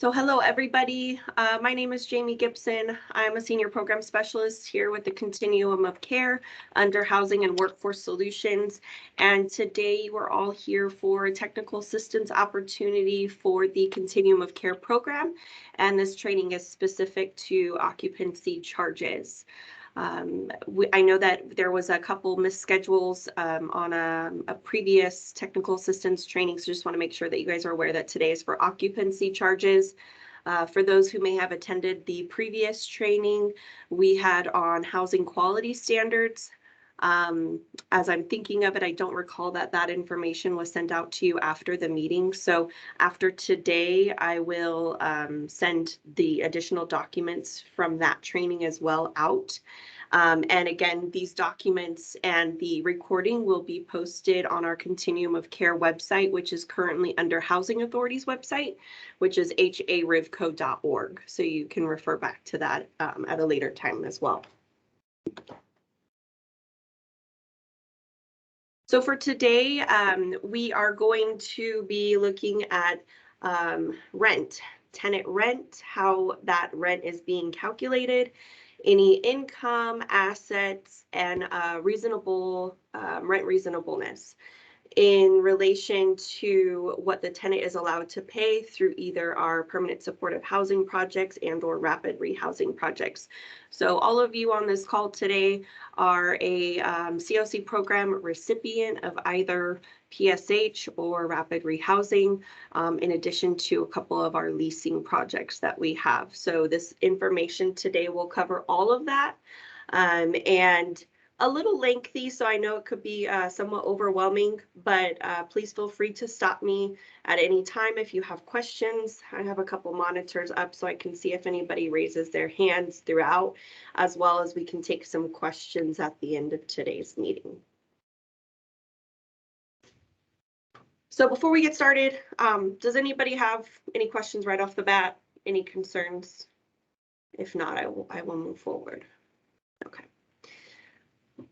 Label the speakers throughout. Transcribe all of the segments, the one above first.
Speaker 1: So hello, everybody. My name is Jamie Gibson. I'm a senior program specialist here with the Continuum of Care under Housing and Workforce Solutions. And today we're all here for a technical assistance opportunity for the Continuum of Care program. And this training is specific to occupancy charges. I know that there was a couple missed schedules on a previous technical assistance training, so just want to make sure that you guys are aware that today is for occupancy charges. For those who may have attended the previous training, we had on housing quality standards. As I'm thinking of it, I don't recall that that information was sent out to you after the meeting. So after today, I will send the additional documents from that training as well out. And again, these documents and the recording will be posted on our Continuum of Care website, which is currently under Housing Authority's website, which is harivco.org. So you can refer back to that at a later time as well. So for today, we are going to be looking at rent, tenant rent, how that rent is being calculated, any income, assets, and reasonable rent reasonableness in relation to what the tenant is allowed to pay through either our permanent supportive housing projects and or rapid rehousing projects. So all of you on this call today are a COC program recipient of either PSH or rapid rehousing, in addition to a couple of our leasing projects that we have. So this information today will cover all of that. And a little lengthy, so I know it could be somewhat overwhelming, but please feel free to stop me at any time if you have questions. I have a couple monitors up so I can see if anybody raises their hands throughout, as well as we can take some questions at the end of today's meeting. So before we get started, does anybody have any questions right off the bat? Any concerns? If not, I will move forward. Okay.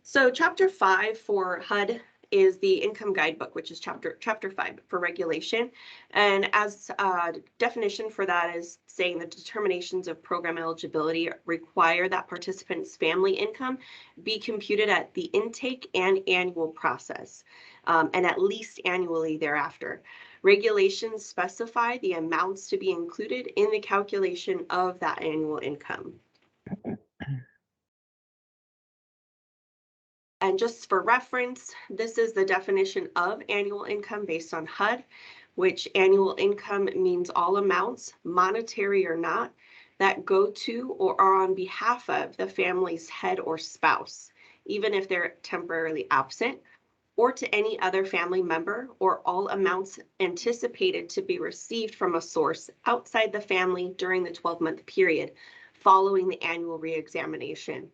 Speaker 1: So chapter 5 for HUD is the income guidebook, which is chapter 5 for regulation. And as a definition for that is saying the determinations of program eligibility require that participants' family income be computed at the intake and annual process, and at least annually thereafter. Regulations specify the amounts to be included in the calculation of that annual income. And just for reference, this is the definition of annual income based on HUD, which annual income means all amounts, monetary or not, that go to or are on behalf of the family's head or spouse, even if they're temporarily absent, or to any other family member, or all amounts anticipated to be received from a source outside the family during the 12-month period following the annual reexamination.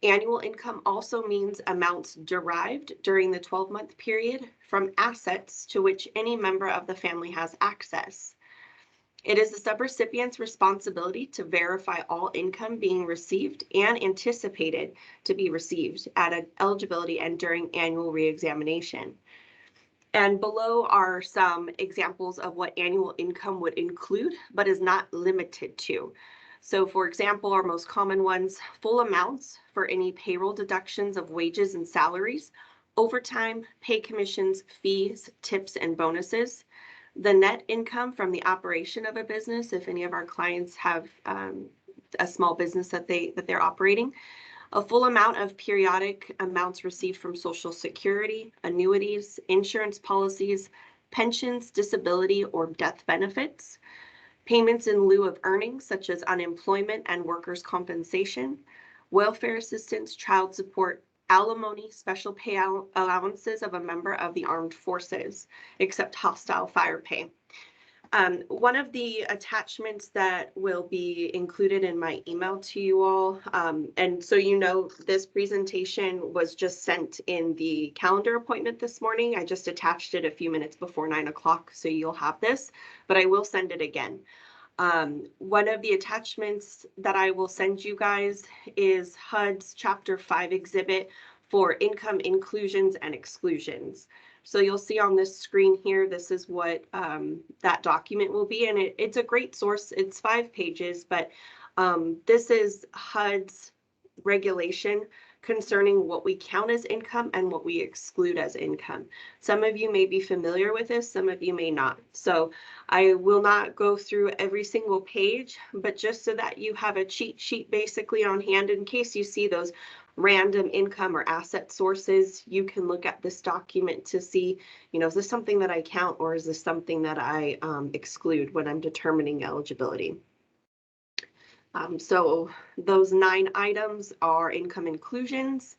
Speaker 1: Annual income also means amounts derived during the 12-month period from assets to which any member of the family has access. It is the subrecipient's responsibility to verify all income being received and anticipated to be received at eligibility and during annual reexamination. And below are some examples of what annual income would include, but is not limited to. So for example, our most common ones, full amounts for any payroll deductions of wages and salaries, overtime, pay commissions, fees, tips, and bonuses, the net income from the operation of a business, if any of our clients have a small business that they're operating, a full amount of periodic amounts received from Social Security, annuities, insurance policies, pensions, disability, or death benefits, payments in lieu of earnings, such as unemployment and workers' compensation, welfare assistance, child support, alimony, special pay allowances of a member of the armed forces, except hostile fire pay. One of the attachments that will be included in my email to you all, and so you know this presentation was just sent in the calendar appointment this morning. I just attached it a few minutes before 9 o'clock, so you'll have this, but I will send it again. One of the attachments that I will send you guys is HUD's Chapter 5 exhibit for income inclusions and exclusions. So you'll see on this screen here, this is what that document will be, and it's a great source. It's 5 pages, but this is HUD's regulation concerning what we count as income and what we exclude as income. Some of you may be familiar with this, some of you may not. So I will not go through every single page, but just so that you have a cheat sheet basically on hand in case you see those random income or asset sources, you can look at this document to see, is this something that I count or is this something that I exclude when I'm determining eligibility? So those 9 items are income inclusions,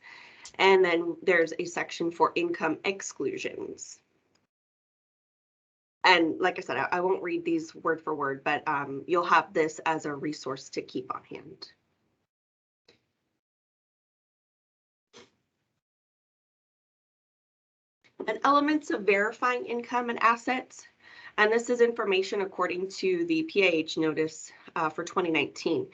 Speaker 1: and then there's a section for income exclusions. And like I said, I won't read these word for word, but you'll have this as a resource to keep on hand. And elements of verifying income and assets. And this is information according to the PAH notice for 2019.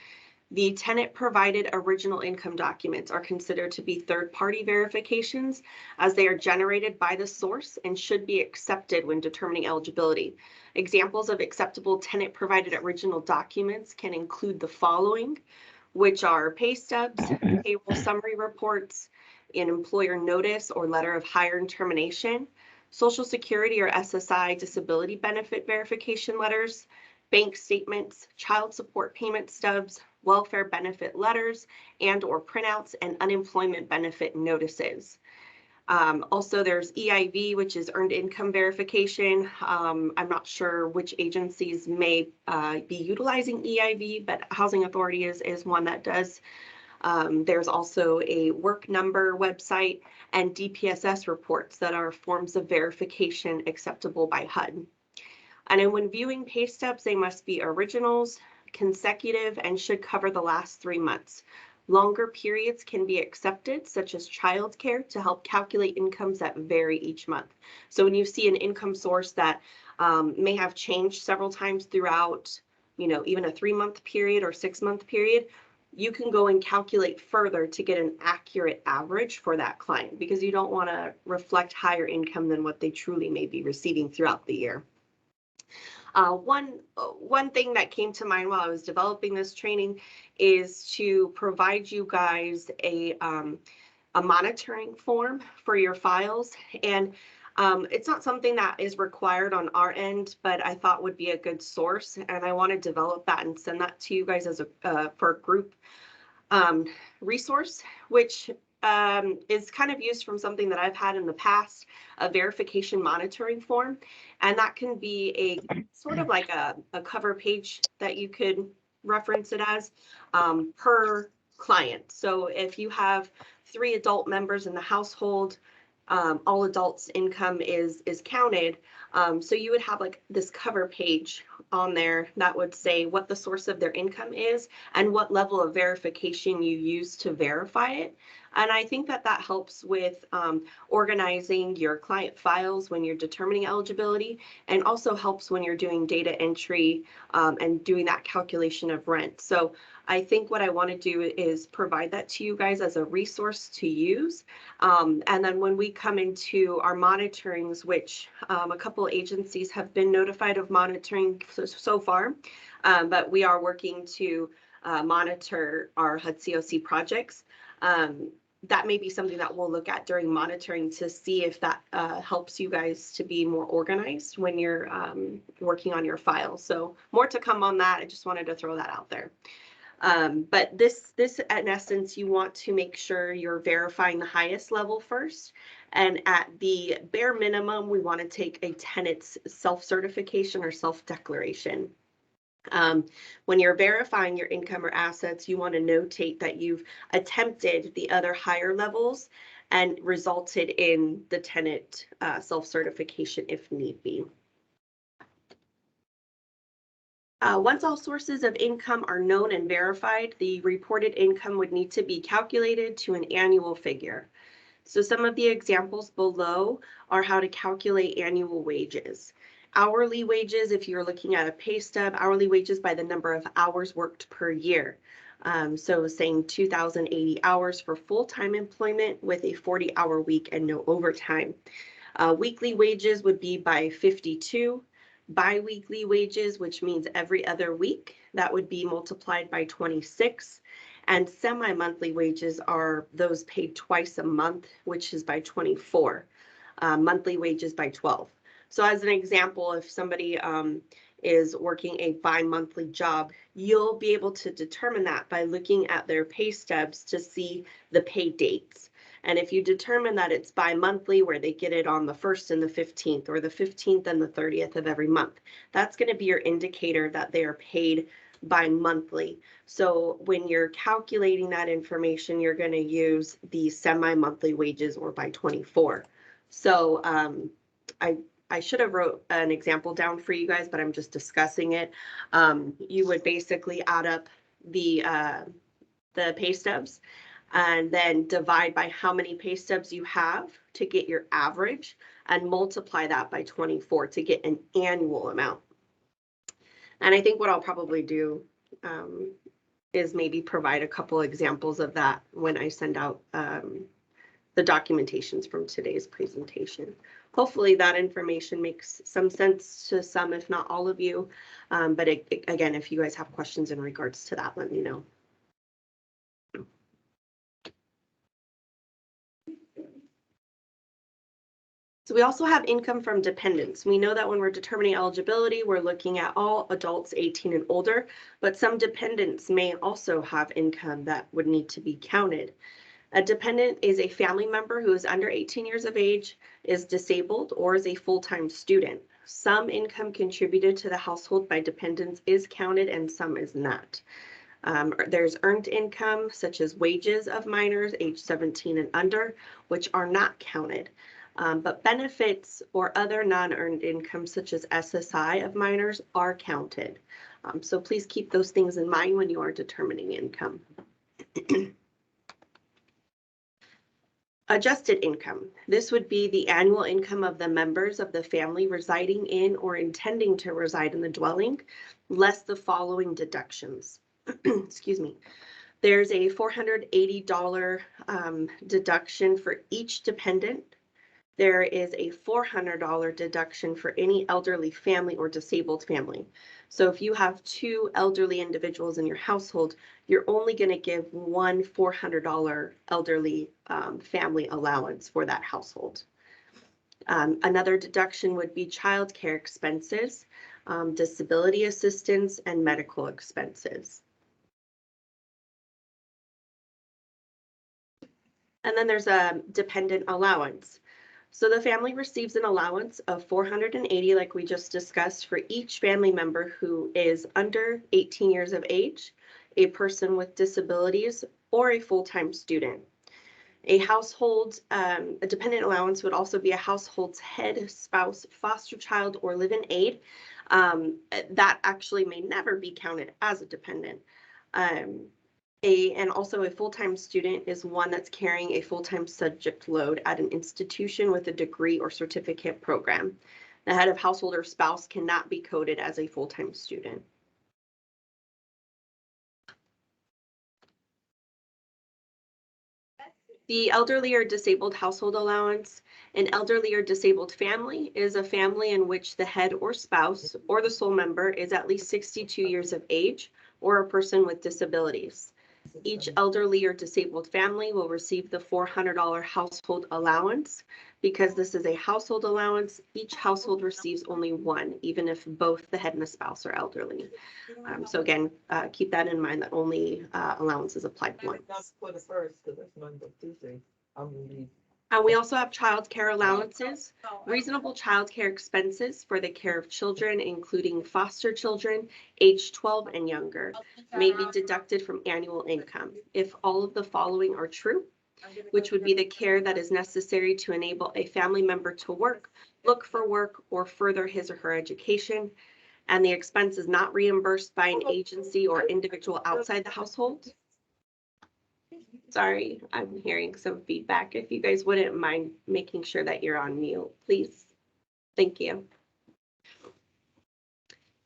Speaker 1: The tenant provided original income documents are considered to be third-party verifications as they are generated by the source and should be accepted when determining eligibility. Examples of acceptable tenant provided original documents can include the following, which are pay stubs, payroll summary reports, an employer notice or letter of hire and termination, Social Security or SSI disability benefit verification letters, bank statements, child support payment stubs, welfare benefit letters and or printouts, and unemployment benefit notices. Also, there's EIV, which is earned income verification. I'm not sure which agencies may be utilizing EIV, but Housing Authority is one that does. There's also a work number website and DPSS reports that are forms of verification acceptable by HUD. And then when viewing pay stubs, they must be originals, consecutive, and should cover the last 3 months. Longer periods can be accepted, such as childcare, to help calculate incomes that vary each month. So when you see an income source that may have changed several times throughout, even a 3-month period or 6-month period, you can go and calculate further to get an accurate average for that client because you don't want to reflect higher income than what they truly may be receiving throughout the year. One thing that came to mind while I was developing this training is to provide you guys a monitoring form for your files. And it's not something that is required on our end, but I thought would be a good source. And I want to develop that and send that to you guys as for a group resource, which is kind of used from something that I've had in the past, a verification monitoring form. And that can be a sort of like a cover page that you could reference it as per client. So if you have 3 adult members in the household, all adults' income is counted. So you would have like this cover page on there that would say what the source of their income is and what level of verification you use to verify it. And I think that helps with organizing your client files when you're determining eligibility, and also helps when you're doing data entry and doing that calculation of rent. So I think what I want to do is provide that to you guys as a resource to use. And then when we come into our monitorings, which a couple agencies have been notified of monitoring so far, but we are working to monitor our HUD COC projects. That may be something that we'll look at during monitoring to see if that helps you guys to be more organized when you're working on your files. So more to come on that. I just wanted to throw that out there. But this in essence, you want to make sure you're verifying the highest level first. And at the bare minimum, we want to take a tenant's self-certification or self-declaration. When you're verifying your income or assets, you want to notate that you've attempted the other higher levels and resulted in the tenant self-certification if need be. Once all sources of income are known and verified, the reported income would need to be calculated to an annual figure. So some of the examples below are how to calculate annual wages. Hourly wages, if you're looking at a pay stub, hourly wages by the number of hours worked per year. So saying 2,080 hours for full-time employment with a 40-hour week and no overtime. Weekly wages would be by 52. Bi-weekly wages, which means every other week, that would be multiplied by 26. And semi-monthly wages are those paid twice a month, which is by 24. Monthly wages by 12. So as an example, if somebody is working a bi-monthly job, you'll be able to determine that by looking at their pay stubs to see the pay dates. And if you determine that it's bi-monthly, where they get it on the 1st and the 15th, or the 15th and the 30th of every month, that's going to be your indicator that they are paid bi-monthly. So when you're calculating that information, you're going to use the semi-monthly wages, or by 24. So I should have wrote an example down for you guys, but I'm just discussing it. You would basically add up the pay stubs and then divide by how many pay stubs you have to get your average, and multiply that by 24 to get an annual amount. And I think what I'll probably do is maybe provide a couple examples of that when I send out the documentations from today's presentation. Hopefully that information makes some sense to some, if not all of you. But again, if you guys have questions in regards to that, let me know. So we also have income from dependents. We know that when we're determining eligibility, we're looking at all adults 18 and older, but some dependents may also have income that would need to be counted. A dependent is a family member who is under 18 years of age, is disabled, or is a full-time student. Some income contributed to the household by dependents is counted and some is not. There's earned income, such as wages of minors age 17 and under, which are not counted. But benefits or other non-earned income, such as SSI of minors, are counted. So please keep those things in mind when you are determining income. Adjusted income. This would be the annual income of the members of the family residing in or intending to reside in the dwelling, less the following deductions. Excuse me. There's a $480 deduction for each dependent. There is a $400 deduction for any elderly family or disabled family. So if you have 2 elderly individuals in your household, you're only going to give one $400 elderly family allowance for that household. Another deduction would be child care expenses, disability assistance, and medical expenses. And then there's a dependent allowance. So the family receives an allowance of $480, like we just discussed, for each family member who is under 18 years of age, a person with disabilities, or a full-time student. A household, a dependent allowance would also be a household's head, spouse, foster child, or live-in aid. That actually may never be counted as a dependent. And also a full-time student is one that's carrying a full-time subject load at an institution with a degree or certificate program. The head of household or spouse cannot be coded as a full-time student. The elderly or disabled household allowance. An elderly or disabled family is a family in which the head or spouse or the sole member is at least 62 years of age or a person with disabilities. Each elderly or disabled family will receive the $400 household allowance. Because this is a household allowance, each household receives only one, even if both the head and the spouse are elderly. So again, keep that in mind, that only allowances applied once. We also have child care allowances, reasonable child care expenses for the care of children, including foster children, age 12 and younger, may be deducted from annual income. If all of the following are true, which would be the care that is necessary to enable a family member to work, look for work, or further his or her education, and the expense is not reimbursed by an agency or individual outside the household. Sorry, I'm hearing some feedback. If you guys wouldn't mind making sure that you're on mute, please. Thank you.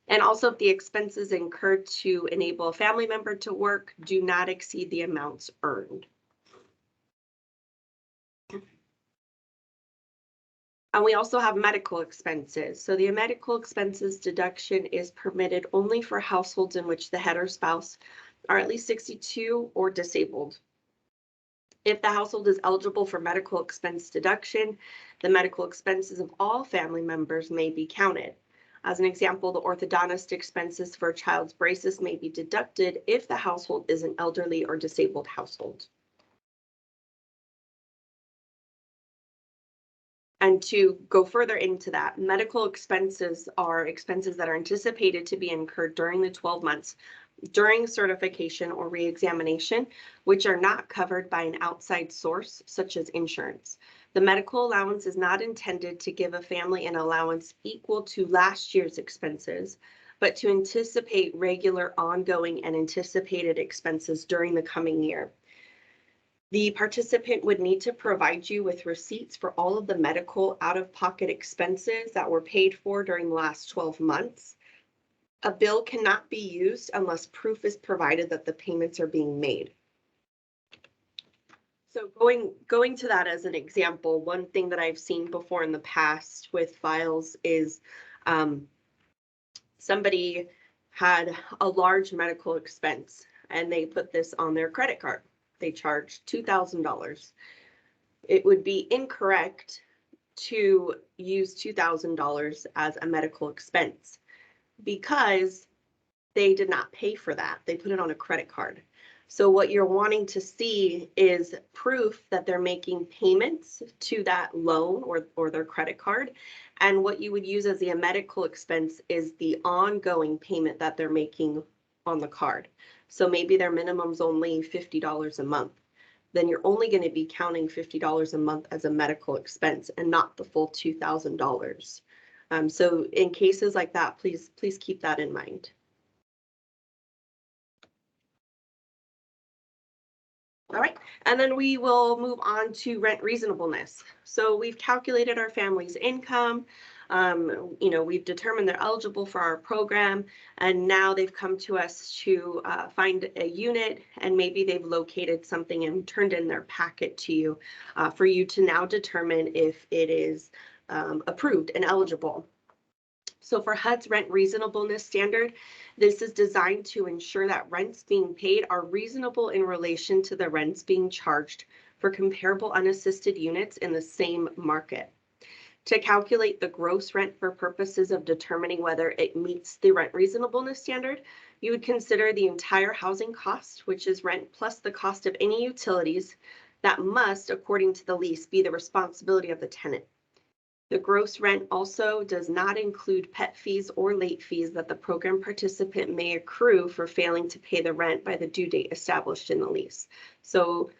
Speaker 1: And also, if the expenses incurred to enable a family member to work do not exceed the amounts earned. And we also have medical expenses. So the medical expenses deduction is permitted only for households in which the head or spouse are at least 62 or disabled. If the household is eligible for medical expense deduction, the medical expenses of all family members may be counted. As an example, the orthodontist expenses for a child's braces may be deducted if the household is an elderly or disabled household. And to go further into that, medical expenses are expenses that are anticipated to be incurred during the 12 months during certification or reexamination, which are not covered by an outside source, such as insurance. The medical allowance is not intended to give a family an allowance equal to last year's expenses, but to anticipate regular, ongoing, and anticipated expenses during the coming year. The participant would need to provide you with receipts for all of the medical out-of-pocket expenses that were paid for during the last 12 months. A bill cannot be used unless proof is provided that the payments are being made. So going to that as an example, one thing that I've seen before in the past with files is somebody had a large medical expense and they put this on their credit card. They charged $2,000. It would be incorrect to use $2,000 as a medical expense because they did not pay for that. They put it on a credit card. So what you're wanting to see is proof that they're making payments to that loan or their credit card. And what you would use as a medical expense is the ongoing payment that they're making on the card. So maybe their minimum's only $50 a month. Then you're only going to be counting $50 a month as a medical expense and not the full $2,000. So in cases like that, please keep that in mind. All right, and then we will move on to rent reasonableness. So we've calculated our family's income. We've determined they're eligible for our program, and now they've come to us to find a unit, and maybe they've located something and turned in their packet to you for you to now determine if it is approved and eligible. So for HUD's rent reasonableness standard, this is designed to ensure that rents being paid are reasonable in relation to the rents being charged for comparable unassisted units in the same market. To calculate the gross rent for purposes of determining whether it meets the rent reasonableness standard, you would consider the entire housing cost, which is rent plus the cost of any utilities that must, according to the lease, be the responsibility of the tenant. The gross rent also does not include pet fees or late fees that the program participant may accrue for failing to pay the rent by the due date established in the lease. So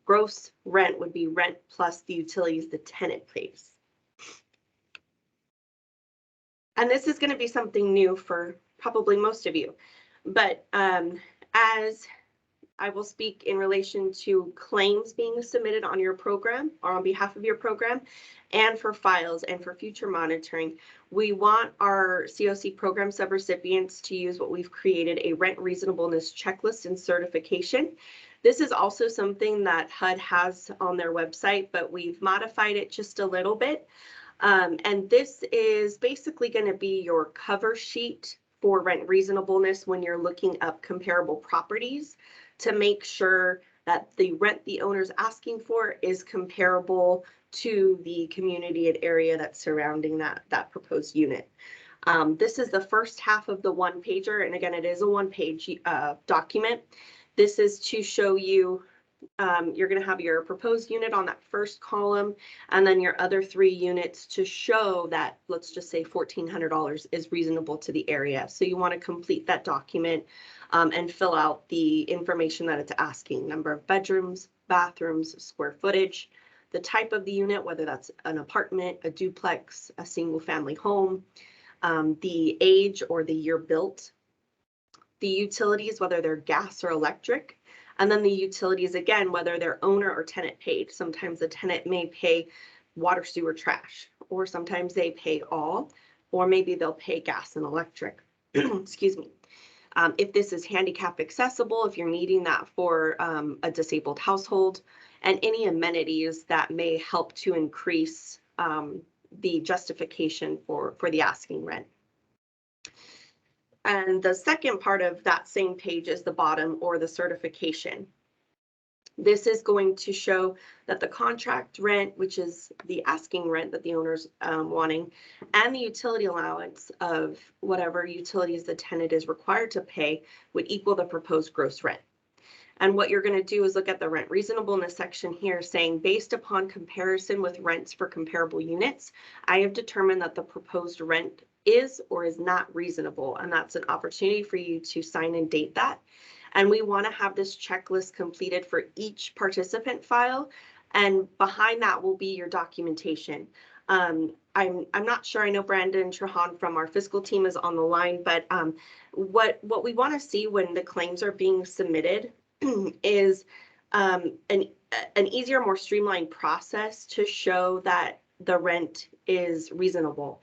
Speaker 1: gross rent would be rent plus the utilities the tenant pays. And this is going to be something new for probably most of you, but as I will speak in relation to claims being submitted on your program or on behalf of your program, and for files and for future monitoring, we want our COC program subrecipients to use what we've created, a rent reasonableness checklist and certification. This is also something that HUD has on their website, but we've modified it just a little bit. And this is basically going to be your cover sheet for rent reasonableness when you're looking up comparable properties, to make sure that the rent the owner's asking for is comparable to the community and area that's surrounding that proposed unit. This is the first half of the one pager, and again, it is a one-page document. This is to show you you're going to have your proposed unit on that first column, and then your other 3 units to show that, let's just say $1,400 is reasonable to the area. So you want to complete that document and fill out the information that it's asking: number of bedrooms, bathrooms, square footage, the type of the unit, whether that's an apartment, a duplex, a single family home, the age or the year built, the utilities, whether they're gas or electric, and then the utilities, again, whether they're owner or tenant paid. Sometimes the tenant may pay water, sewer, trash, or sometimes they pay all, or maybe they'll pay gas and electric. Excuse me. If this is handicap accessible, if you're needing that for a disabled household, and any amenities that may help to increase the justification for the asking rent. And the second part of that same page is the bottom, or the certification. This is going to show that the contract rent, which is the asking rent that the owner's wanting, and the utility allowance of whatever utilities the tenant is required to pay would equal the proposed gross rent. And what you're going to do is look at the rent reasonableness section here, saying based upon comparison with rents for comparable units, I have determined that the proposed rent is or is not reasonable. And that's an opportunity for you to sign and date that. And we want to have this checklist completed for each participant file. And behind that will be your documentation. I'm not sure. I know Brandon Trahan from our fiscal team is on the line, but what we want to see when the claims are being submitted is an easier, more streamlined process to show that the rent is reasonable.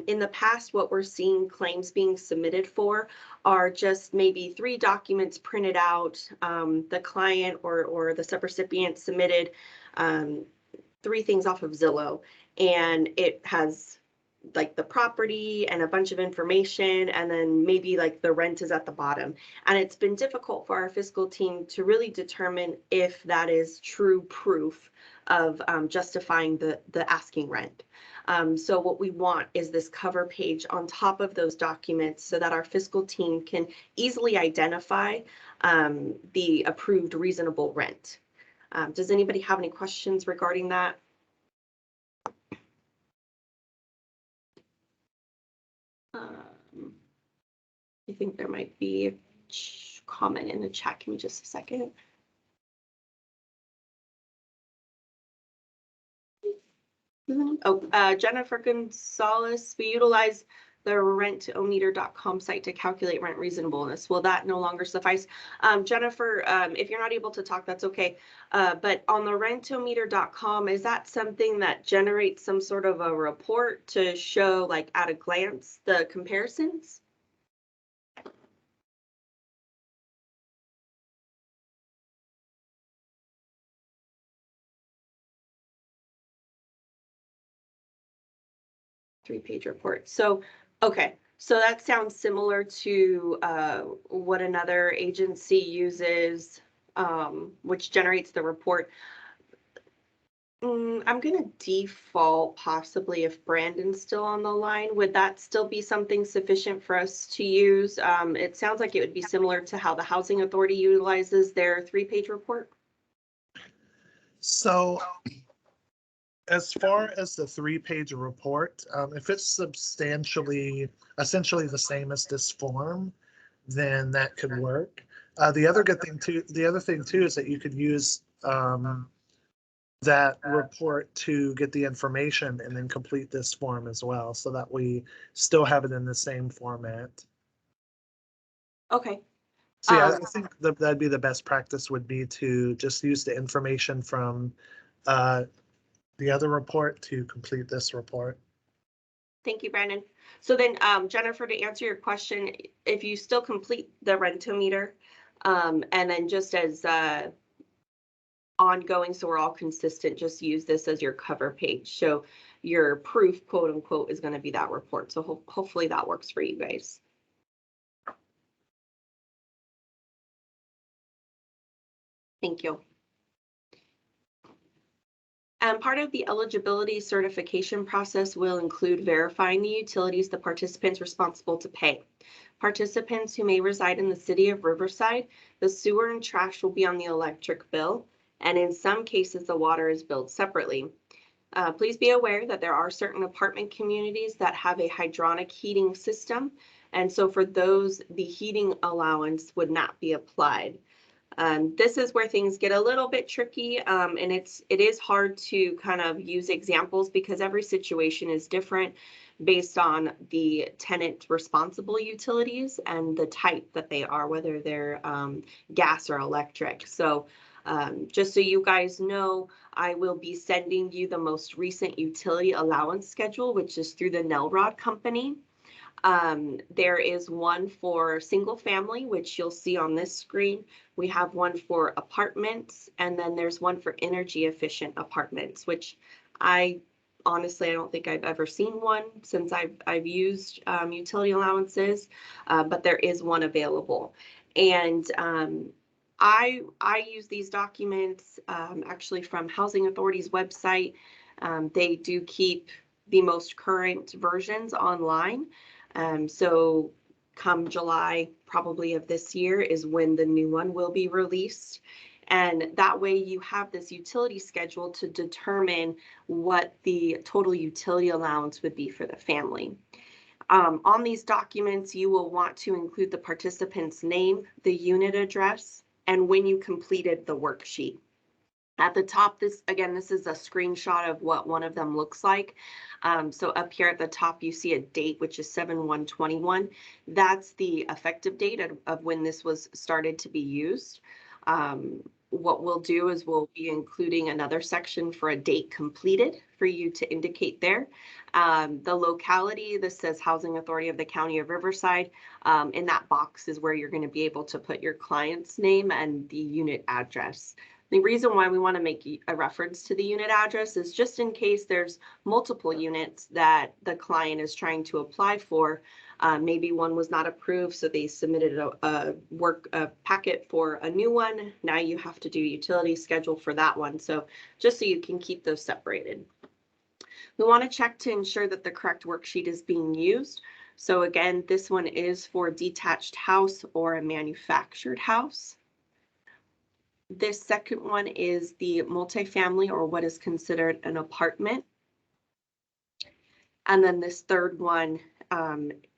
Speaker 1: In the past, what we're seeing claims being submitted for are just maybe 3 documents printed out. The client or the subrecipient submitted 3 things off of Zillow, and it has like the property and a bunch of information, and then maybe like the rent is at the bottom. And it's been difficult for our fiscal team to really determine if that is true proof of justifying the asking rent. So what we want is this cover page on top of those documents so that our fiscal team can easily identify the approved reasonable rent. Does anybody have any questions regarding that? I think there might be a comment in the chat. Give me just a second. Oh, Jennifer Gonzalez, we utilize the rentometer.com site to calculate rent reasonableness. Will that no longer suffice? Jennifer, if you're not able to talk, that's okay. But on the rentometer.com, is that something that generates some sort of a report to show, like at a glance, the comparisons? Three-page report. So, okay. So that sounds similar to what another agency uses, which generates the report. I'm going to default possibly if Brandon's still on the line. Would that still be something sufficient for us to use? It sounds like it would be similar to how the Housing Authority utilizes their 3-page report.
Speaker 2: So as far as the 3-page report, if it's essentially the same as this form, then that could work. The other thing too is that you could use that report to get the information and then complete this form as well, so that we still have it in the same format.
Speaker 1: Okay.
Speaker 2: So yeah, I think that'd be the best practice, would be to just use the information from the other report to complete this report.
Speaker 1: Thank you, Brandon. So then, Jennifer, to answer your question, if you still complete the rentometer, and then just as ongoing, so we're all consistent, just use this as your cover page. So your proof, quote unquote, is going to be that report. So hopefully that works for you guys. Thank you. And part of the eligibility certification process will include verifying the utilities the participants responsible to pay. Participants who may reside in the city of Riverside, the sewer and trash will be on the electric bill, and in some cases, the water is billed separately. Please be aware that there are certain apartment communities that have a hydronic heating system, and so for those, the heating allowance would not be applied. This is where things get a little bit tricky, and it is hard to kind of use examples because every situation is different based on the tenant responsible utilities and the type that they are, whether they're gas or electric. So just so you guys know, I will be sending you the most recent utility allowance schedule, which is through the Nelrod company. There is one for single family, which you'll see on this screen. We have one for apartments, and then there's one for energy efficient apartments, which I honestly, I don't think I've ever seen one since I've used utility allowances, but there is one available. And I use these documents actually from Housing Authority's website. They do keep the most current versions online. So come July probably of this year is when the new one will be released. And that way you have this utility schedule to determine what the total utility allowance would be for the family. On these documents, you will want to include the participant's name, the unit address, and when you completed the worksheet. At the top, this is a screenshot of what one of them looks like. So up here at the top, you see a date, which is 7/1/21. That's the effective date of when this was started to be used. What we'll do is we'll be including another section for a date completed for you to indicate there. The locality, this says Housing Authority of the County of Riverside. In that box is where you're going to be able to put your client's name and the unit address. The reason why we want to make a reference to the unit address is just in case there's multiple units that the client is trying to apply for. Maybe one was not approved, so they submitted a packet for a new one. Now you have to do utility schedule for that one. So just so you can keep those separated. We want to check to ensure that the correct worksheet is being used. So again, this one is for a detached house or a manufactured house. This second one is the multifamily, or what is considered an apartment. And then this third one,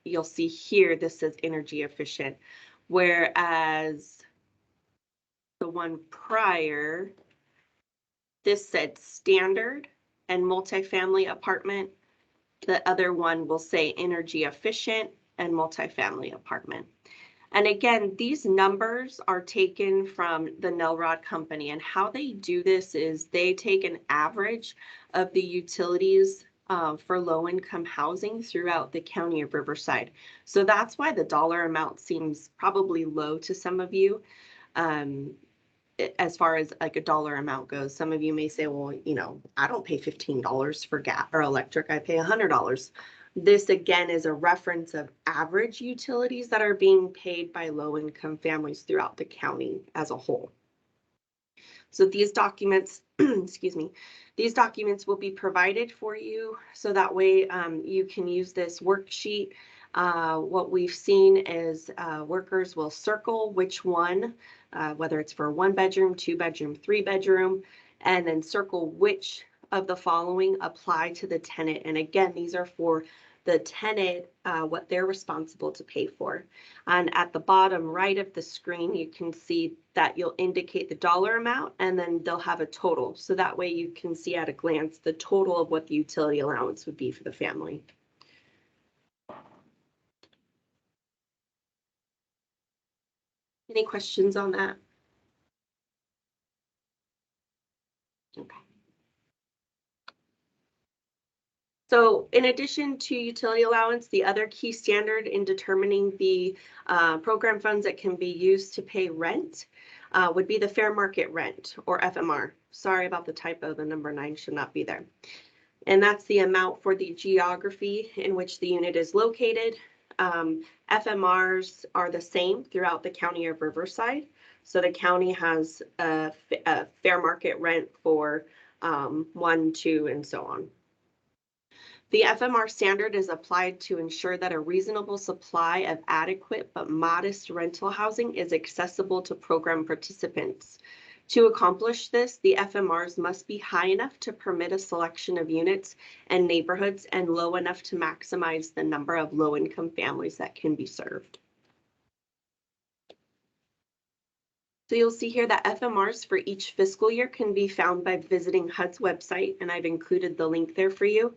Speaker 1: you'll see here, this says energy efficient, whereas the one prior, this said standard and multifamily apartment. The other one will say energy efficient and multifamily apartment. And again, these numbers are taken from the Nelrod company, and how they do this is they take an average of the utilities for low-income housing throughout the county of Riverside. So that's why the dollar amount seems probably low to some of you. As far as like a dollar amount goes, some of you may say, well, you know, I don't pay $15 for gas or electric, I pay $100. This again is a reference of average utilities that are being paid by low-income families throughout the county as a whole. So these documents, excuse me, these documents will be provided for you so that way you can use this worksheet. What we've seen is workers will circle which one, whether it's for 1-bedroom, 2-bedroom, 3-bedroom, and then circle which of the following apply to the tenant. And again, these are for the tenant, what they're responsible to pay for. And at the bottom right of the screen, you can see that you'll indicate the dollar amount, and then they'll have a total. So that way you can see at a glance the total of what the utility allowance would be for the family. Any questions on that? Okay. So in addition to utility allowance, the other key standard in determining the program funds that can be used to pay rent would be the fair market rent, or FMR. Sorry about the typo, the number 9 should not be there. And that's the amount for the geography in which the unit is located. FMRs are the same throughout the county of Riverside. So the county has a fair market rent for 1, 2, and so on. The FMR standard is applied to ensure that a reasonable supply of adequate but modest rental housing is accessible to program participants. To accomplish this, the FMRs must be high enough to permit a selection of units and neighborhoods and low enough to maximize the number of low-income families that can be served. So you'll see here that FMRs for each fiscal year can be found by visiting HUD's website, and I've included the link there for you.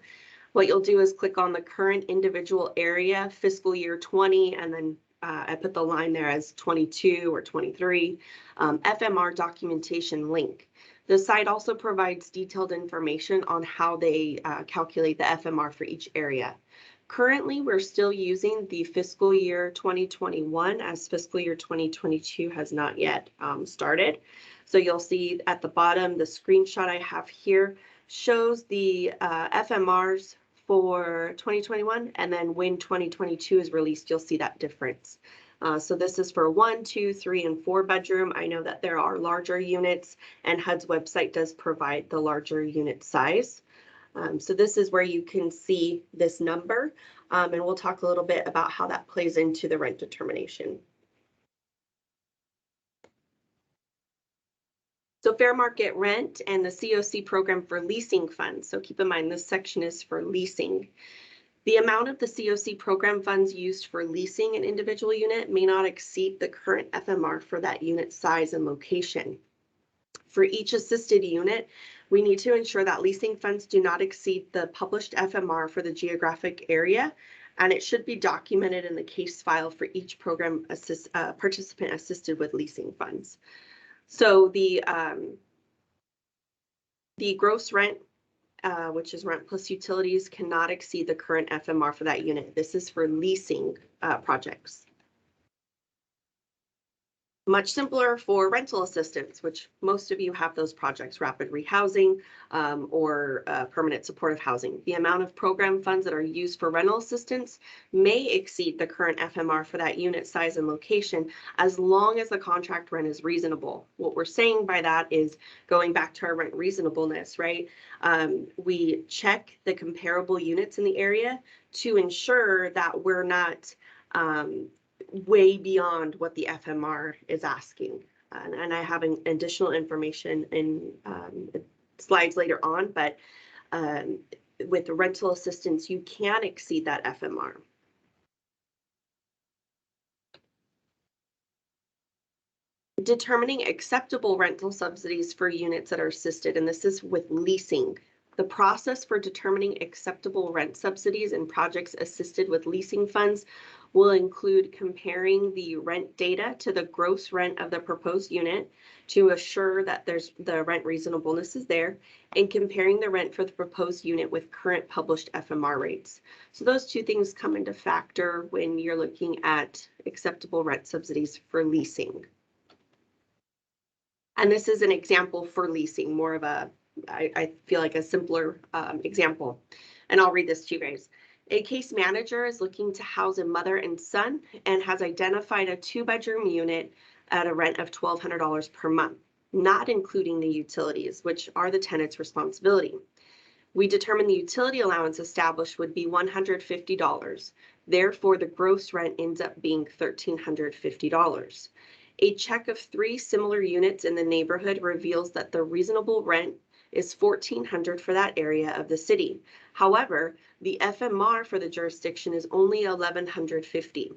Speaker 1: What you'll do is click on the current individual area, fiscal year 20, and then I put the line there as 22 or 23, FMR documentation link. The site also provides detailed information on how they calculate the FMR for each area. Currently, we're still using the fiscal year 2021 as fiscal year 2022 has not yet started. So you'll see at the bottom, the screenshot I have here, shows the FMRs for 2021, and then when 2022 is released, you'll see that difference. So this is for 1, 2, 3, and 4 bedroom. I know that there are larger units, and HUD's website does provide the larger unit size. So this is where you can see this number, and we'll talk a little bit about how that plays into the rent determination. So fair market rent and the COC program for leasing funds. So keep in mind, this section is for leasing. The amount of the COC program funds used for leasing an individual unit may not exceed the current FMR for that unit size and location. For each assisted unit, we need to ensure that leasing funds do not exceed the published FMR for the geographic area, and it should be documented in the case file for each program participant assisted with leasing funds. So the gross rent, which is rent plus utilities, cannot exceed the current FMR for that unit. This is for leasing projects. Much simpler for rental assistance, which most of you have those projects, rapid rehousing or permanent supportive housing. The amount of program funds that are used for rental assistance may exceed the current FMR for that unit size and location, as long as the contract rent is reasonable. What we're saying by that is going back to our rent reasonableness, right? We check the comparable units in the area to ensure that we're not way beyond what the FMR is asking. And I have additional information in slides later on, but with the rental assistance, you can exceed that FMR. Determining acceptable rental subsidies for units that are assisted, and this is with leasing. The process for determining acceptable rent subsidies in projects assisted with leasing funds will include comparing the rent data to the gross rent of the proposed unit to assure that the rent reasonableness is there, and comparing the rent for the proposed unit with current published FMR rates. So those two things come into factor when you're looking at acceptable rent subsidies for leasing. And this is an example for leasing, more of a, I feel like a simpler example. And I'll read this to you guys. A case manager is looking to house a mother and son and has identified a 2-bedroom unit at a rent of $1,200 per month, not including the utilities, which are the tenant's responsibility. We determined the utility allowance established would be $150. Therefore, the gross rent ends up being $1,350. A check of 3 similar units in the neighborhood reveals that the reasonable rent is $1,400 for that area of the city. However, the FMR for the jurisdiction is only $1,150.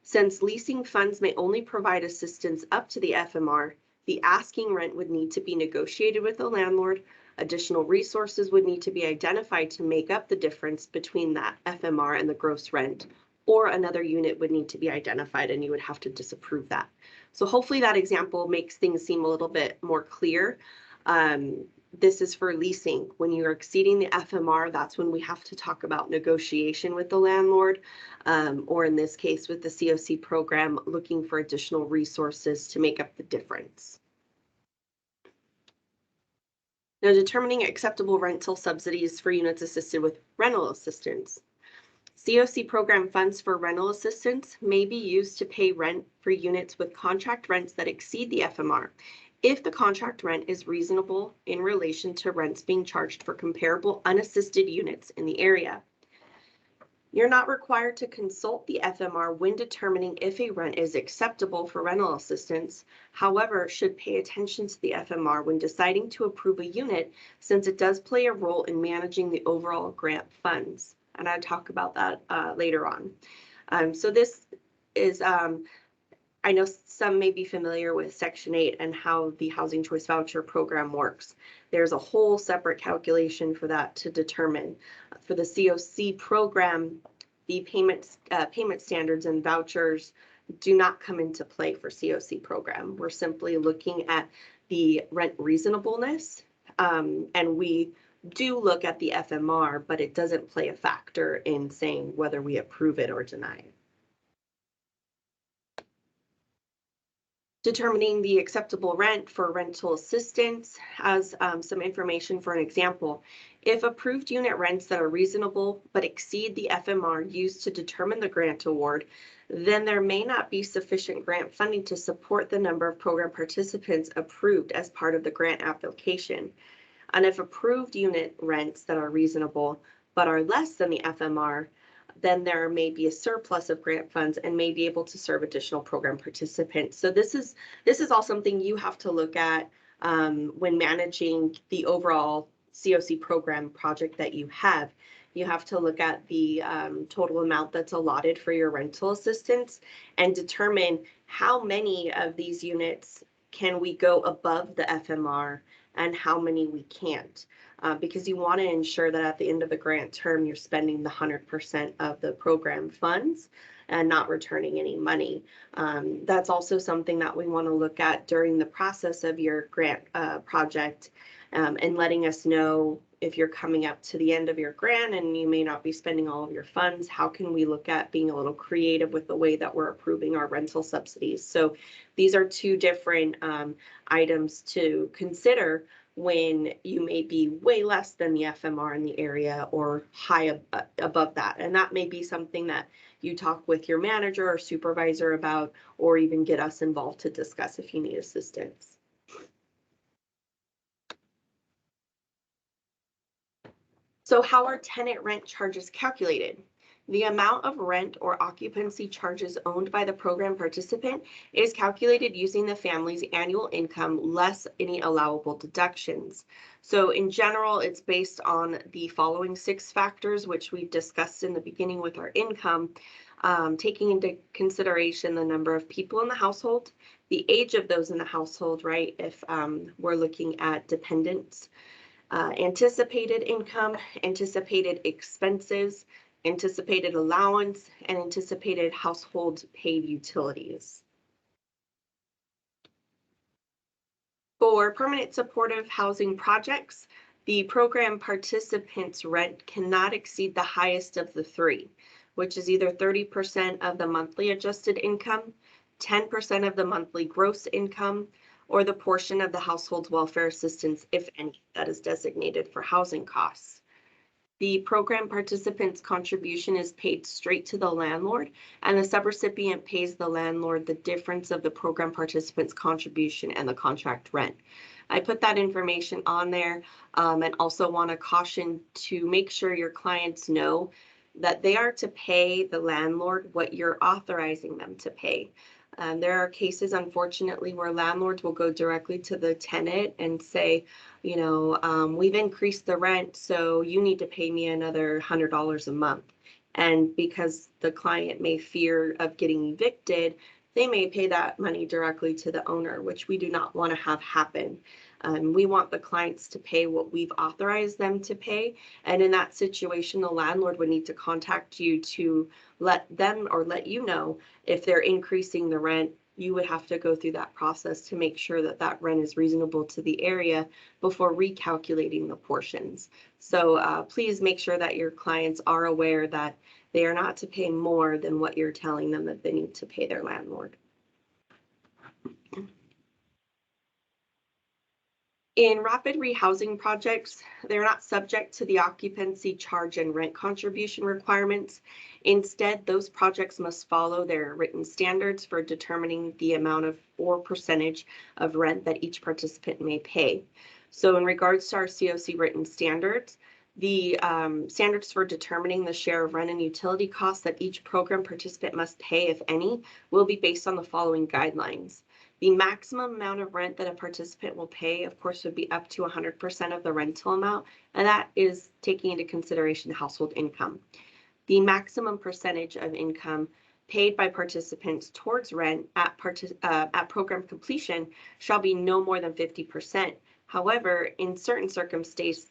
Speaker 1: Since leasing funds may only provide assistance up to the FMR, the asking rent would need to be negotiated with the landlord. Additional resources would need to be identified to make up the difference between that FMR and the gross rent, or another unit would need to be identified and you would have to disapprove that. So hopefully that example makes things seem a little bit more clear. This is for leasing. When you're exceeding the FMR, that's when we have to talk about negotiation with the landlord, or in this case with the COC program, looking for additional resources to make up the difference. Now, determining acceptable rental subsidies for units assisted with rental assistance. COC program funds for rental assistance may be used to pay rent for units with contract rents that exceed the FMR if the contract rent is reasonable in relation to rents being charged for comparable unassisted units in the area. You're not required to consult the FMR when determining if a rent is acceptable for rental assistance. However, should pay attention to the FMR when deciding to approve a unit, since it does play a role in managing the overall grant funds. And I'll talk about that later on. So this is, I know some may be familiar with Section 8 and how the Housing Choice Voucher program works. There's a whole separate calculation for that to determine. For the COC program, the payment standards and vouchers do not come into play for COC program. We're simply looking at the rent reasonableness, and we do look at the FMR, but it doesn't play a factor in saying whether we approve it or deny it. Determining the acceptable rent for rental assistance has some information for an example. If approved unit rents that are reasonable but exceed the FMR used to determine the grant award, then there may not be sufficient grant funding to support the number of program participants approved as part of the grant application. And if approved unit rents that are reasonable but are less than the FMR, then there may be a surplus of grant funds and may be able to serve additional program participants. So this is all something you have to look at when managing the overall COC program project that you have. You have to look at the total amount that's allotted for your rental assistance and determine how many of these units can we go above the FMR and how many we can't. Because you want to ensure that at the end of the grant term, you're spending the 100% of the program funds and not returning any money. That's also something that we want to look at during the process of your grant project and letting us know if you're coming up to the end of your grant and you may not be spending all of your funds, how can we look at being a little creative with the way that we're approving our rental subsidies? So these are two different items to consider when you may be way less than the FMR in the area or high above that. And that may be something that you talk with your manager or supervisor about, or even get us involved to discuss if you need assistance. So how are tenant rent charges calculated? The amount of rent or occupancy charges owned by the program participant is calculated using the family's annual income less any allowable deductions. So in general, it's based on the following 6 factors, which we've discussed in the beginning with our income, taking into consideration the number of people in the household, the age of those in the household, right? If we're looking at dependents, anticipated income, anticipated expenses, anticipated allowance, and anticipated household paid utilities. For permanent supportive housing projects, the program participants' rent cannot exceed the highest of the 3, which is either 30% of the monthly adjusted income, 10% of the monthly gross income, or the portion of the household's welfare assistance, if any, that is designated for housing costs. The program participant's contribution is paid straight to the landlord, and the subrecipient pays the landlord the difference of the program participant's contribution and the contract rent. I put that information on there and also want to caution to make sure your clients know that they are to pay the landlord what you're authorizing them to pay. There are cases, unfortunately, where landlords will go directly to the tenant and say, you know, we've increased the rent, so you need to pay me another $100 a month. And because the client may fear of getting evicted, they may pay that money directly to the owner, which we do not want to have happen. We want the clients to pay what we've authorized them to pay. And in that situation, the landlord would need to contact you to let them or let you know if they're increasing the rent. You would have to go through that process to make sure that that rent is reasonable to the area before recalculating the portions. So please make sure that your clients are aware that they are not to pay more than what you're telling them that they need to pay their landlord. In rapid rehousing projects, they're not subject to the occupancy charge and rent contribution requirements. Instead, those projects must follow their written standards for determining the amount of or percentage of rent that each participant may pay. So in regards to our COC written standards, the standards for determining the share of rent and utility costs that each program participant must pay, if any, will be based on the following guidelines. The maximum amount of rent that a participant will pay, of course, would be up to 100% of the rental amount, and that is taking into consideration household income. The maximum percentage of income paid by participants towards rent at program completion shall be no more than 50%. However, in certain circumstances,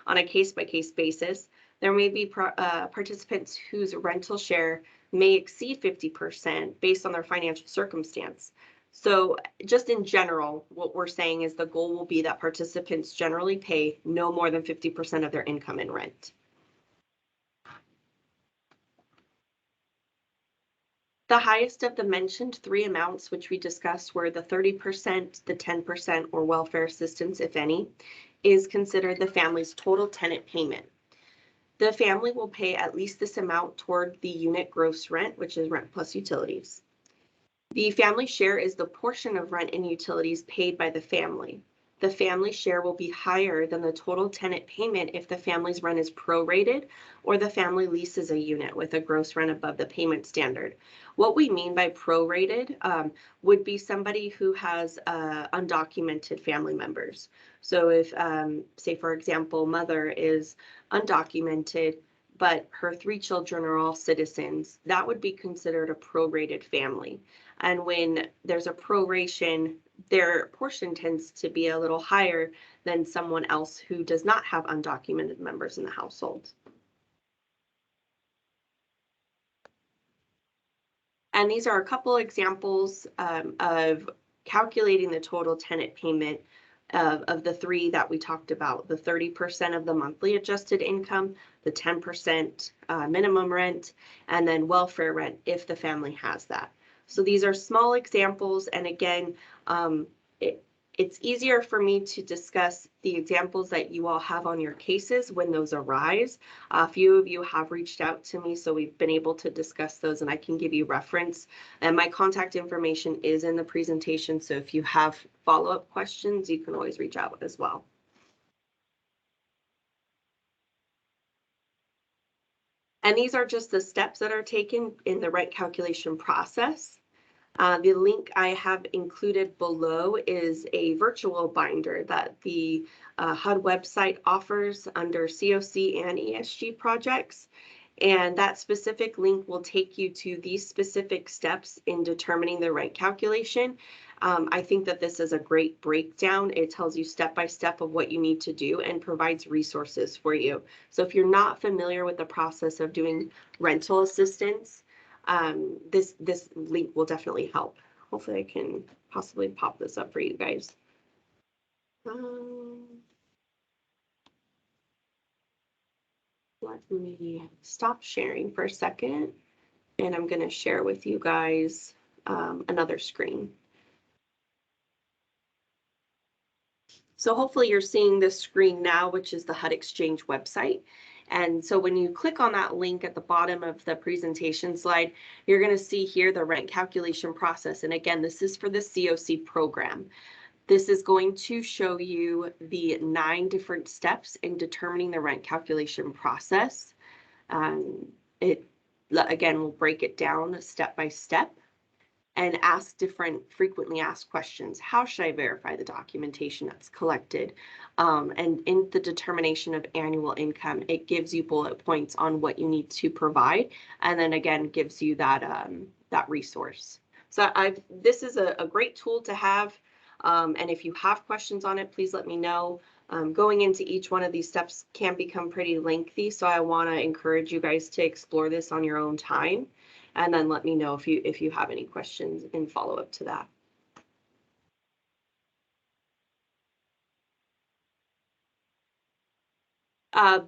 Speaker 1: on a case-by-case basis, there may be participants whose rental share may exceed 50% based on their financial circumstance. So just in general, what we're saying is the goal will be that participants generally pay no more than 50% of their income in rent. The highest of the mentioned three amounts, which we discussed, were the 30%, the 10%, or welfare assistance, if any, is considered the family's total tenant payment. The family will pay at least this amount toward the unit gross rent, which is rent plus utilities. The family share is the portion of rent and utilities paid by the family. The family share will be higher than the total tenant payment if the family's rent is prorated or the family leases a unit with a gross rent above the payment standard. What we mean by prorated would be somebody who has undocumented family members. So if, say, for example, mother is undocumented, but her 3 children are all citizens, that would be considered a prorated family. And when there's a proration, their portion tends to be a little higher than someone else who does not have undocumented members in the household. And these are a couple examples of calculating the total tenant payment of the three that we talked about: the 30% of the monthly adjusted income, the 10% minimum rent, and then welfare rent if the family has that. So these are small examples, and again, it's easier for me to discuss the examples that you all have on your cases when those arise. A few of you have reached out to me, so we've been able to discuss those, and I can give you reference. And my contact information is in the presentation, so if you have follow-up questions, you can always reach out as well. And these are just the steps that are taken in the rent calculation process. The link I have included below is a virtual binder that the HUD website offers under COC and ESG projects. And that specific link will take you to these specific steps in determining the rent calculation. I think that this is a great breakdown. It tells you step by step of what you need to do and provides resources for you. So if you're not familiar with the process of doing rental assistance, this link will definitely help. Hopefully I can possibly pop this up for you guys. Let me stop sharing for a second, and I'm going to share with you guys another screen. So hopefully you're seeing this screen now, which is the HUD Exchange website. And so when you click on that link at the bottom of the presentation slide, you're going to see here the rent calculation process. And again, this is for the COC program. This is going to show you the 9 different steps in determining the rent calculation process. It, again, will break it down step by step and ask different frequently asked questions. How should I verify the documentation that's collected? And in the determination of annual income, it gives you bullet points on what you need to provide, and then again gives you that that resource. So this is a great tool to have, and if you have questions on it, please let me know. Going into each one of these steps can become pretty lengthy, so I want to encourage you guys to explore this on your own time. And then let me know if you have any questions in follow-up to that.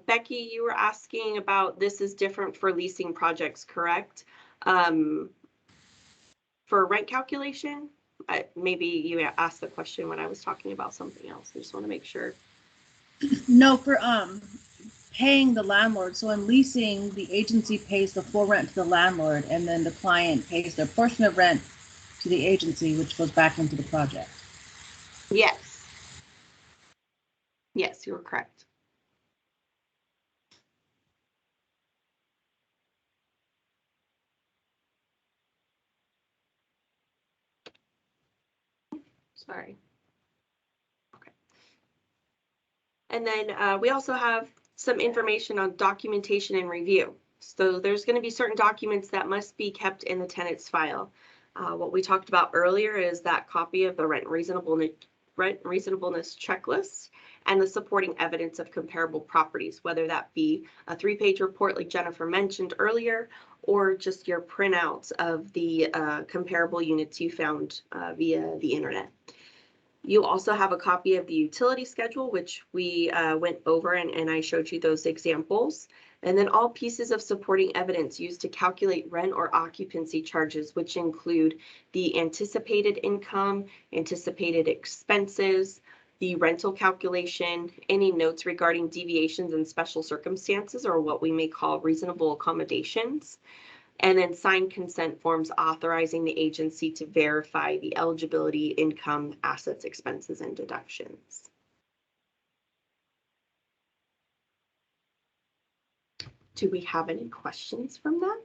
Speaker 1: Becky, you were asking about this is different for leasing projects, correct? For rent calculation? Maybe you asked the question when I was talking about something else. I just want to make sure.
Speaker 3: No, for paying the landlord. So in leasing, the agency pays the full rent to the landlord, and then the client pays their portion of rent to the agency, which goes back into the project.
Speaker 1: Yes. Yes, you were correct. Sorry. Okay. And then we also have some information on documentation and review. So there's going to be certain documents that must be kept in the tenant's file. What we talked about earlier is that copy of the rent reasonableness checklist and the supporting evidence of comparable properties, whether that be a 3-page report like Jennifer mentioned earlier, or just your printouts of the comparable units you found via the internet. You also have a copy of the utility schedule, which we went over, and I showed you those examples. And then all pieces of supporting evidence used to calculate rent or occupancy charges, which include the anticipated income, anticipated expenses, the rental calculation, any notes regarding deviations and special circumstances, or what we may call reasonable accommodations, and then signed consent forms authorizing the agency to verify the eligibility, income, assets, expenses, and deductions. Do we have any questions from that?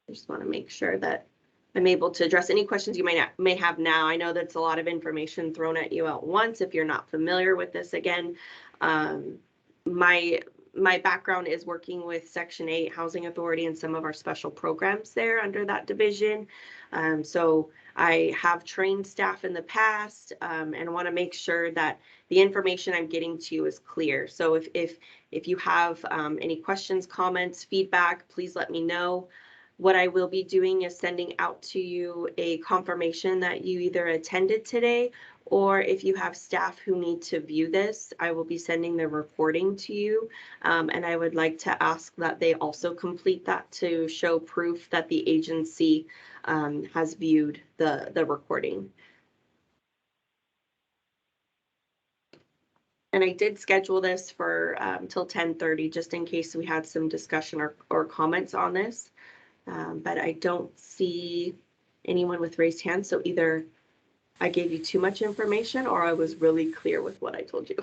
Speaker 1: I just want to make sure that I'm able to address any questions you may have now. I know that's a lot of information thrown at you at once. If you're not familiar with this, again, my background is working with Section 8 Housing Authority and some of our special programs there under that division. So I have trained staff in the past and want to make sure that the information I'm getting to you is clear. So if you have any questions, comments, feedback, please let me know. What I will be doing is sending out to you a confirmation that you either attended today, or if you have staff who need to view this, I will be sending the recording to you. And I would like to ask that they also complete that to show proof that the agency has viewed the recording. And I did schedule this for till 10:30, just in case we had some discussion or comments on this. But I don't see anyone with raised hands. So either I gave you too much information or I was really clear with what I told you.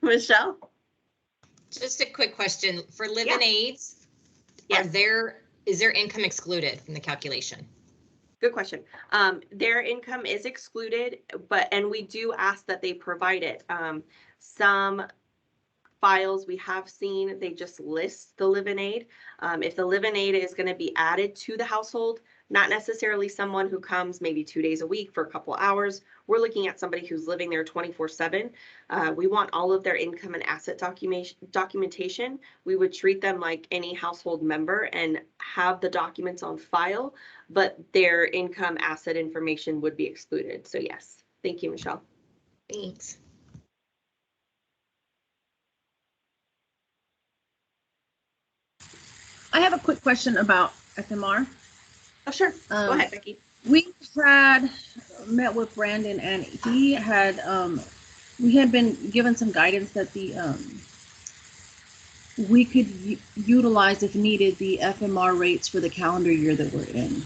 Speaker 1: Michelle?
Speaker 4: Just a quick question for live-in
Speaker 1: Yeah.
Speaker 4: aids.
Speaker 1: Yes.
Speaker 4: Is their income excluded from the calculation?
Speaker 1: Good question. Their income is excluded, and we do ask that they provide it. Some files we have seen, they just list the live-in aid. If the live-in aid is going to be added to the household, not necessarily someone who comes maybe 2 days a week for a couple hours. We're looking at somebody who's living there 24/7. We want all of their income and asset documentation. We would treat them like any household member and have the documents on file, but their income asset information would be excluded. So yes, thank you, Michelle.
Speaker 4: Thanks.
Speaker 3: I have a quick question about FMR.
Speaker 1: Oh, sure. Go ahead, Becky.
Speaker 3: We had met with Brandon, and he had we had been given some guidance that the we could utilize, if needed, the FMR rates for the calendar year that we're in,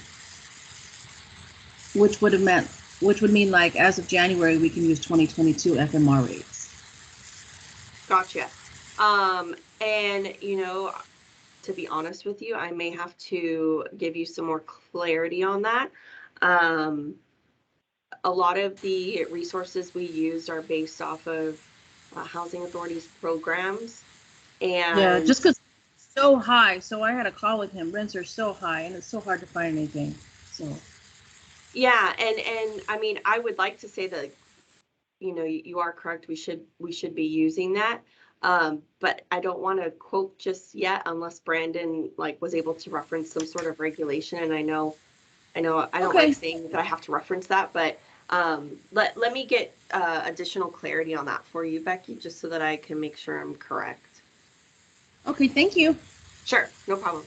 Speaker 3: which would mean like as of January we can use 2022 FMR rates.
Speaker 1: Gotcha. And you know, to be honest with you, I may have to give you some more clarity on that. A lot of the resources we used are based off of housing authorities programs. And
Speaker 3: yeah, just because it's so high. So I had a call with him. Rents are so high and it's so hard to find anything. So
Speaker 1: yeah, and I mean, I would like to say that, you know, you are correct. We should be using that. But I don't want to quote just yet unless Brandon was able to reference some sort of regulation. And I don't like saying that I have to reference that, but let me get additional clarity on that for you, Becky, just so that I can make sure I'm correct.
Speaker 3: okay, thank you.
Speaker 1: Sure, no problem.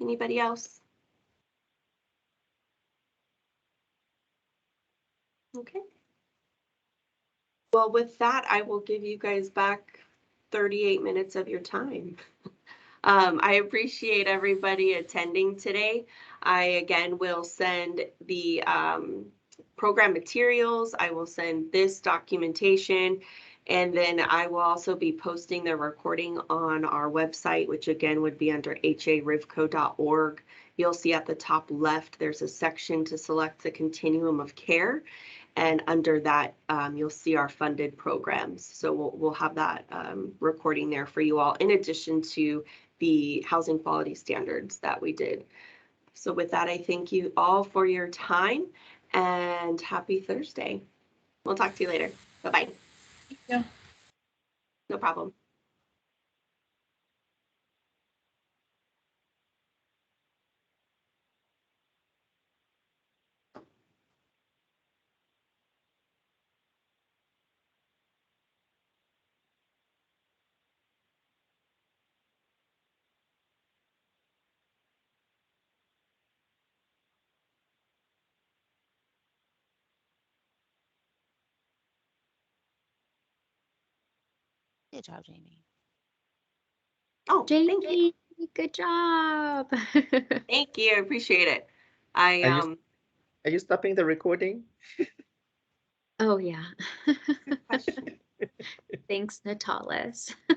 Speaker 1: Anybody else? Okay. Well, with that, I will give you guys back 38 minutes of your time. I appreciate everybody attending today. I, again, will send the program materials. I will send this documentation, and then I will also be posting the recording on our website, which again would be under harivco.org. You'll see at the top left, there's a section to select the continuum of care. And under that, you'll see our funded programs. So we'll have that recording there for you all, in addition to the housing quality standards that we did. So with that, I thank you all for your time and happy Thursday. We'll talk to you later. Bye-bye.
Speaker 3: Yeah.
Speaker 1: No problem.
Speaker 5: Good job, Jamie.
Speaker 1: Oh, thank you.
Speaker 6: Jamie, good job.
Speaker 1: Thank you. I appreciate it. I,
Speaker 7: Are you stopping the recording?
Speaker 6: Oh, yeah.
Speaker 1: question.
Speaker 6: Thanks, Natalis.